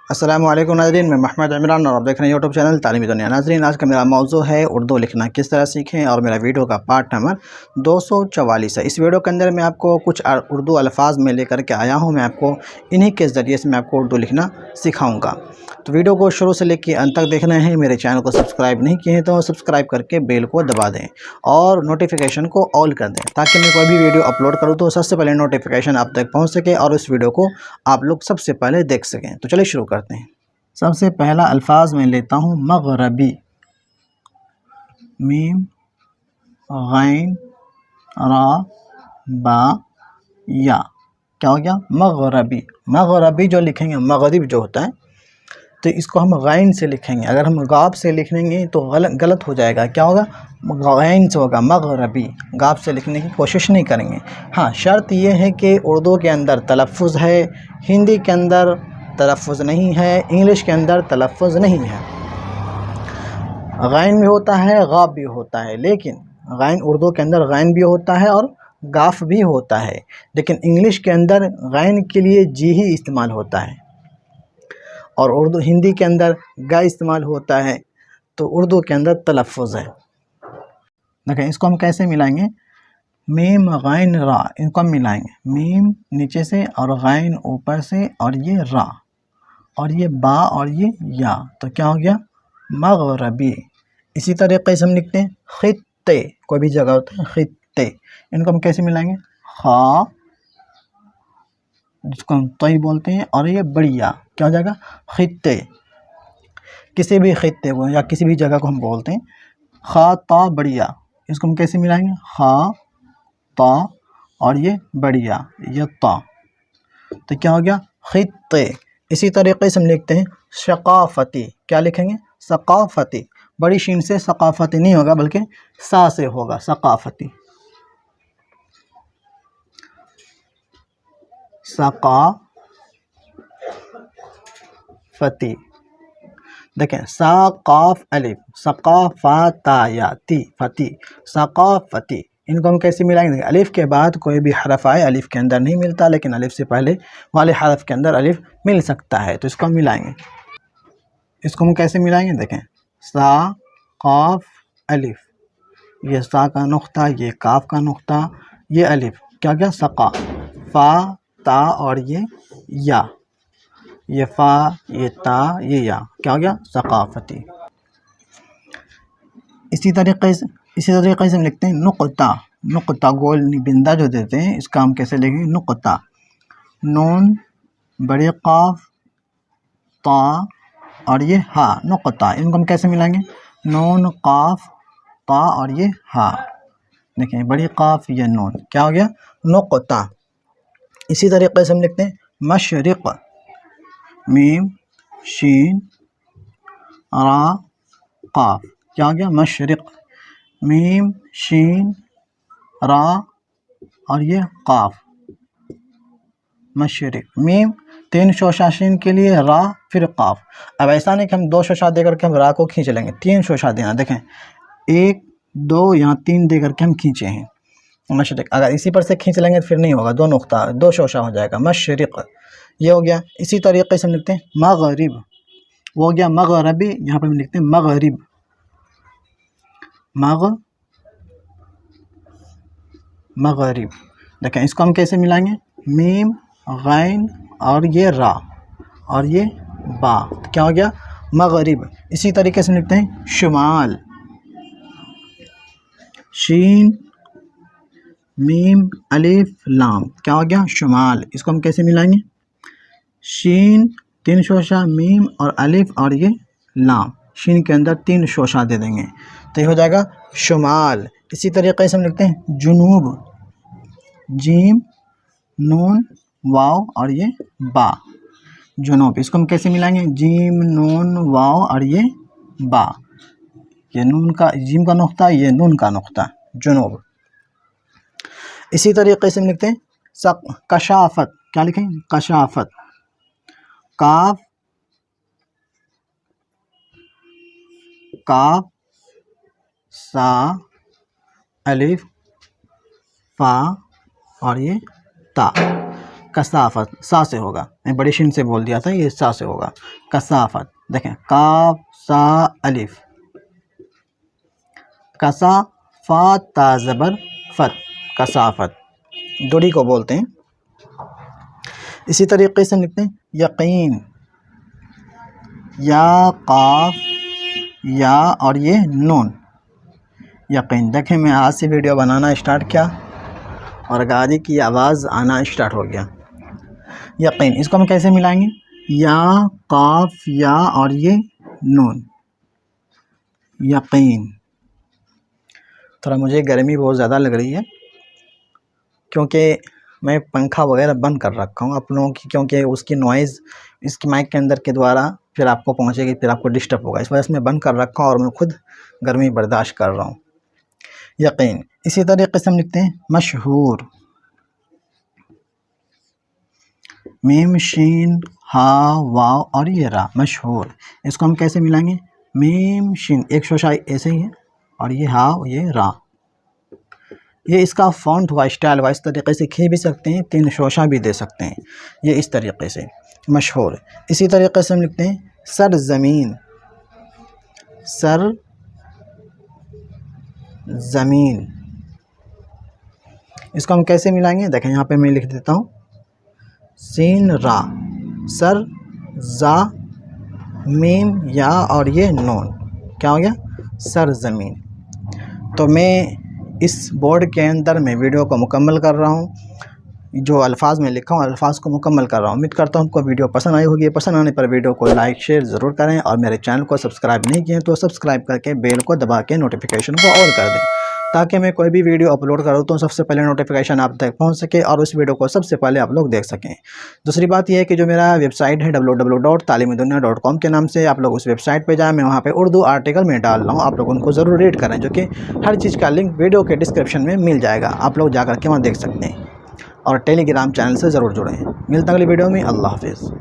السلام علیکم ناظرین، میں محمد عمران اور آپ دیکھ رہے ہیں یوٹیوب چینل تعلیمی دنیا۔ ناظرین، آج کا میرا موضوع ہے اردو لکھنا کس طرح سیکھیں، اور میرا ویڈیو کا پارٹ نمبر 244 ہے۔ اس ویڈیو کے اندر میں آپ کو کچھ اردو الفاظ میں لے کر کے آیا ہوں۔ میں آپ کو انہی کے ذریعے سے میں آپ کو اردو لکھنا سکھاؤں گا۔ تو ویڈیو کو شروع سے لے کے انت تک دیکھنا ہے۔ میرے چینل کو سبسکرائب نہیں کیے ہیں تو سبسکرائب کر کے بیل کو دبا دیں اور نوٹیفیکیشن کو آل کر دیں، تاکہ میں کوئی بھی ویڈیو اپلوڈ کروں تو سب سے پہلے نوٹیفیکیشن آپ تک پہنچ سکے اور اس ویڈیو کو آپ لوگ سب سے پہلے دیکھ سکیں۔ تو چلیے شروع کرتے ہیں۔ سب سے پہلا الفاظ میں لیتا ہوں مغربی، میم غین را با یا، کیا ہو گیا؟ مغربی۔ مغربی جو لکھیں گے، مغرب جو ہوتا ہے تو اس کو ہم غین سے لکھیں گے۔ اگر ہم غاب سے لکھیں گے تو غلط ہو جائے گا۔ کیا ہوگا؟ غین سے ہوگا مغربی۔ غاب سے لکھنے کی کوشش نہیں کریں گے۔ ہاں، شرط یہ ہے کہ اردو کے اندر تلفظ ہے، ہندی کے اندر تلفظ نہیں ہے، انگلش کے اندر تلفظ نہیں ہے۔ غین بھی ہوتا ہے، غاب بھی ہوتا ہے، لیکن غین اردو کے اندر غین بھی ہوتا ہے اور غاف بھی ہوتا ہے، لیکن انگلش کے اندر غین کے لیے جی ہی استعمال ہوتا ہے، اور ہندی کے اندر گا استعمال ہوتا ہے، تو اردو کے اندر تلفظ ہے۔ دیکھیں اس کو ہم کیسے ملائیں گے؟ میم غین را، ان کو ہم ملائیں گے۔ میم نیچے سے اور غین اوپر سے اور یہ را اور یہ با اور یہ یا، تو کیا ہو گیا؟ مغربی۔ اسی طریقے سے ہم لکھتے ہیں خطے، کوئی بھی جگہ ہوتا ہے خطے، ان کو ہم کیسے ملائیں گے؟ خا، جس کو ہم طی بولتے ہیں، اور یہ بڑیا، کیا ہو جائے گا؟ خطے۔ کسی بھی خطے کو یا کسی بھی جگہ کو ہم بولتے ہیں خا تا بڑیا، اس کو ہم کیسے ملائیں گے؟ خا تا اور یہ بڑیا، یہ تا، تو کیا ہو گیا؟ خطے۔ اسی طریقے سے ہم لکھتے ہیں ثقافتی، کیا لکھیں گے؟ ثقافتی۔ بڑی شین سے ثقافتی نہیں ہوگا بلکہ سا سے ہوگا، ثقافتی۔ ثقافتی، دیکھیں سا قاف الف، ثقافتی فتی، ثقافتی، ان کو ہم کیسے ملائیں گے؟ الف کے بعد کوئی بھی حرف آئے، الف کے اندر نہیں ملتا، لیکن الف سے پہلے والے حرف کے اندر الف مل سکتا ہے، تو اس کو ہم ملائیں گے۔ اس کو ہم کیسے ملائیں گے؟ دیکھیں سا قاف الف، یہ سا کا نقطہ، یہ کاف کا نقطہ، یہ الف، کیا گیا؟ ثقا، فا تا اور یہ یا، یہ فا، یہ تا، یہ یا، کیا ہو گیا؟ ثقافتی۔ اسی طریقے سے ہم لکھتے ہیں نقطہ۔ نقطہ گول بندہ جو دیتے ہیں، اس کا ہم کیسے لکھیں گے؟ نقطہ، نون بڑے قاف تا اور یہ ہا، نقطہ، ان کو ہم کیسے ملائیں گے؟ نون قاف تا اور یہ ہا، دیکھیں بڑی قاف یہ نون، کیا ہو گیا؟ نقطہ۔ اسی طریقے سے ہم لکھتے ہیں مشرق، میم شین را قاف، کیا ہو گیا؟ مشرق، میم شین را اور یہ قاف، مشرق۔ میم 3 شوشہ شین کے لیے، را پھر قاف۔ اب ایسا نہیں کہ ہم 2 شوشہ دے کر کے ہم را کو کھینچ لیں گے، 3 شوشہ دینا، دیکھیں 1 2 یہاں 3 دے کر کے ہم کھینچے ہیں مشرق۔ اگر اسی پر سے کھینچ لیں گے تو پھر نہیں ہوگا، 2 نقطہ 2 شوشہ ہو جائے گا، مشرق، یہ ہو گیا۔ اسی طریقے سے ہم لکھتے ہیں مغرب، وہ ہو گیا مغربی، یہاں پہ ہم لکھتے ہیں مغرب، مغرب، دیکھیں اس کو ہم کیسے ملائیں گے؟ میم غین اور یہ را اور یہ با، کیا ہو گیا؟ مغرب۔ اسی طریقے سے ہم لکھتے ہیں شمال، شین میم الف لام، کیا ہو گیا؟ شمال۔ اس کو ہم کیسے ملائیں گے؟ شین 3 شوشہ، میم اور الف اور یہ لام، شین کے اندر 3 شوشہ دے دیں گے تو یہ ہو جائے گا شمال۔ اسی طریقے سے ہم لکھتے ہیں جنوب، جیم نون واو اور یہ با، جنوب، اس کو ہم کیسے ملائیں گے؟ جیم نون واو اور یہ با، یہ نون کا جیم کا نقطہ، یہ نون کا نقطہ، جنوب۔ اسی طریقے سے ہم لکھتے ہیں کشافت، کیا لکھیں؟ کشافت، کاف کاف سا الف فا اور یہ تا، کثافت سا سے ہوگا، میں بڑی شین سے بول دیا تھا، یہ سا سے ہوگا، کثافت۔ دیکھیں کاف سا الف، کسا فا تا زبر فت، کثافت، دوڑی کو بولتے ہیں۔ اسی طریقے سے ہم لکھتے ہیں یقین، یا قاف یا اور یہ نون، یقین۔ دیکھیں میں آج سے ویڈیو بنانا اسٹارٹ کیا اور گاڑی کی آواز آنا اسٹارٹ ہو گیا۔ یقین، اس کو ہم کیسے ملائیں گے؟ یا قاف یا اور یہ نون، یقین۔ تھوڑا مجھے گرمی بہت زیادہ لگ رہی ہے کیونکہ میں پنکھا وغیرہ بند کر رکھا ہوں آپ لوگوں کی، کیونکہ اس کی نوائز اس کی مائک کے اندر کے دوارا پھر آپ کو پہنچے گی، پھر آپ کو ڈسٹرب ہوگا، اس وجہ سے میں بند کر رکھا ہوں اور میں خود گرمی برداشت کر رہا ہوں۔ یقین۔ اسی طریقے سے ہم لکھتے ہیں مشہور، میم شین ہا واو اور یہ را، مشہور۔ اس کو ہم کیسے ملائیں گے؟ میم شین ایک شوشہ ایسے ہی ہے اور یہ ہا یہ را، یہ اس کا فونٹ ہوا، اسٹائل ہوا، اس طریقے سے کھینچ بھی سکتے ہیں، 3 شوشہ بھی دے سکتے ہیں، یہ اس طریقے سے مشہور۔ اسی طریقے سے ہم لکھتے ہیں سرزمین، سر زمین، اس کو ہم کیسے ملائیں گے؟ دیکھیں یہاں پہ میں لکھ دیتا ہوں سین را، سر زا میم یا اور یہ نون، کیا ہو گیا؟ سر زمین۔ تو میں اس بورڈ کے اندر میں ویڈیو کو مکمل کر رہا ہوں، جو الفاظ میں لکھا ہوں الفاظ کو مکمل کر رہا ہوں۔ امید کرتا ہوں آپ کو ویڈیو پسند آئی ہوگی، پسند آنے پر ویڈیو کو لائک شیئر ضرور کریں، اور میرے چینل کو سبسکرائب نہیں کیے تو سبسکرائب کر کے بیل کو دبا کے نوٹیفیکیشن کو آل کر دیں، تاکہ میں کوئی بھی ویڈیو اپلوڈ کروں تو سب سے پہلے نوٹیفیکیشن آپ تک پہنچ سکے اور اس ویڈیو کو سب سے پہلے آپ لوگ دیکھ سکیں۔ دوسری بات یہ ہے کہ جو میرا ویب سائٹ ہے www.talimiduniya.com کے نام سے، آپ لوگ اس ویب سائٹ پہ جائیں، میں وہاں پہ اردو آرٹیکل میں ڈال رہا ہوں، آپ لوگ ان کو ضرور ریڈ کریں، جو کہ ہر چیز کا لنک ویڈیو کے ڈسکرپشن میں مل جائے گا، آپ لوگ جا کر کے وہاں دیکھ سکتے ہیں، اور ٹیلی گرام چینل سے ضرور جڑیں۔ ملتا ہے اگلی ویڈیو میں، اللہ حافظ۔